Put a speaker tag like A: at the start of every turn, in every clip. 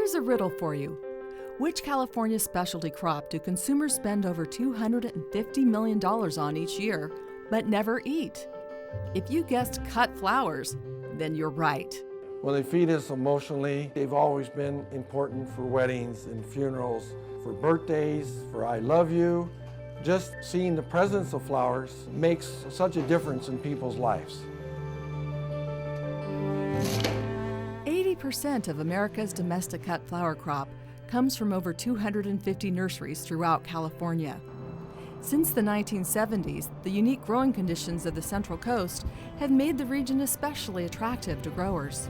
A: Here's a riddle for you. Which California specialty crop do consumers spend over $250 million on each year, but never eat? If you guessed cut flowers, then you're right.
B: Well, they feed us emotionally. They've always been important for weddings and funerals, for birthdays, for I love you. Just seeing the presence of flowers makes such a difference in people's lives.
A: 80% of America's domestic cut flower crop comes from over 250 nurseries throughout California. Since the 1970s, the unique growing conditions of the Central Coast have made the region especially attractive to growers.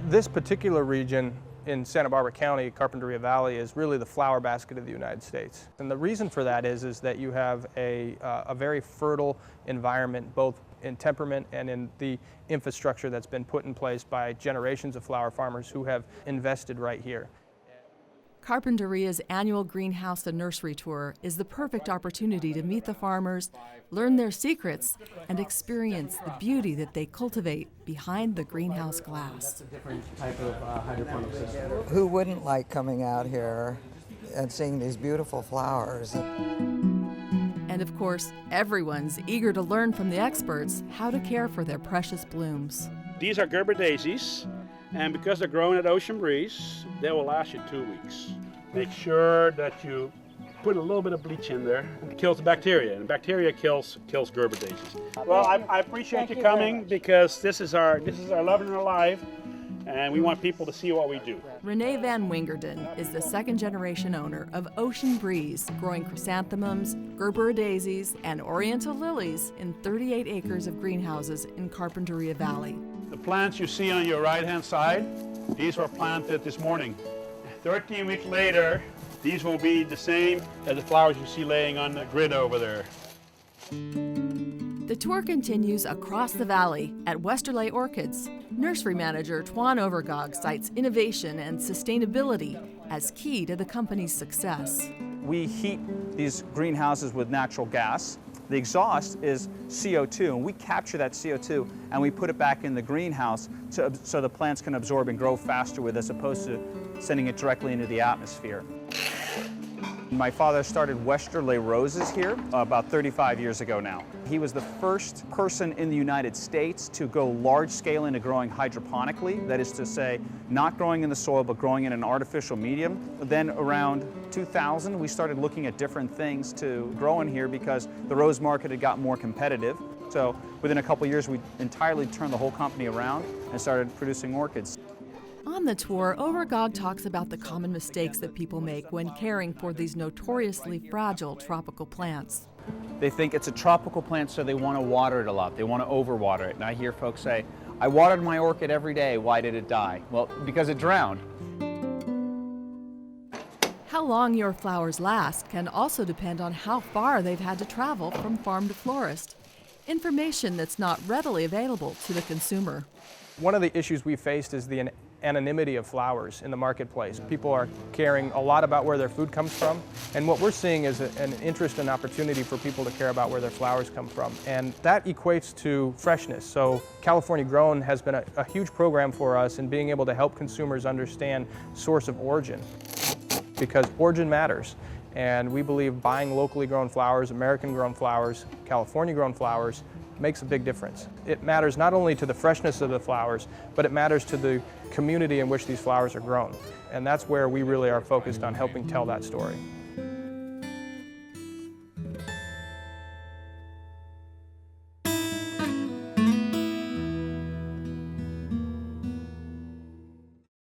C: This particular region in Santa Barbara County, Carpinteria Valley, is really the flower basket of the United States. And the reason for that is that you have a very fertile environment, both in temperament and in the infrastructure that's been put in place by generations of flower farmers who have invested right here.
A: Carpinteria's annual greenhouse and nursery tour is the perfect opportunity to meet the farmers, learn their secrets, and experience the beauty that they cultivate behind the greenhouse glass.
D: Who wouldn't like coming out here and seeing these beautiful flowers?
A: And of course, everyone's eager to learn from the experts how to care for their precious blooms.
E: These are Gerber daisies, and because they're grown at Ocean Breeze, they will last you 2 weeks. Make sure that you put a little bit of bleach in there. It kills the bacteria, and bacteria kills Gerber daisies. Well, I appreciate you coming because this is our love and our life, and we want people to see what we do.
A: Renee Van Wingerden is the second-generation owner of Ocean Breeze, growing chrysanthemums, Gerber daisies, and oriental lilies in 38 acres of greenhouses in Carpinteria Valley.
E: The plants you see on your right-hand side, these were planted this morning. 13 weeks later, these will be the same as the flowers you see laying on the grid over there.
A: The tour continues across the valley at Westerly Orchids. Nursery manager Twan Overgog cites innovation and sustainability as key to the company's success.
F: We heat these greenhouses with natural gas. The exhaust is CO2, and we capture that CO2 and we put it back in the greenhouse so the plants can absorb and grow faster with, as opposed to sending it directly into the atmosphere. My father started Westerly Roses here about 35 years ago now. He was the first person in the United States to go large scale into growing hydroponically, that is to say, not growing in the soil but growing in an artificial medium. Then around 2000, we started looking at different things to grow in here because the rose market had gotten more competitive. So within a couple of years, we entirely turned the whole company around and started producing orchids.
A: On the tour, Overgog talks about the common mistakes that people make when caring for these notoriously fragile tropical plants.
F: They think it's a tropical plant, so they want to water it a lot. They want to overwater it. And I hear folks say, I watered my orchid every day, why did it die? Well, because it drowned.
A: How long your flowers last can also depend on how far they've had to travel from farm to florist. Information that's not readily available to the consumer.
C: One of the issues we faced is the anonymity of flowers in the marketplace. People are caring a lot about where their food comes from, and what we're seeing is an interest and opportunity for people to care about where their flowers come from, and that equates to freshness. So California Grown has been a huge program for us in being able to help consumers understand source of origin, because origin matters. And we believe buying locally grown flowers, American grown flowers, California grown flowers, makes a big difference. It matters not only to the freshness of the flowers, but it matters to the community in which these flowers are grown. And that's where we really are focused on helping tell that story.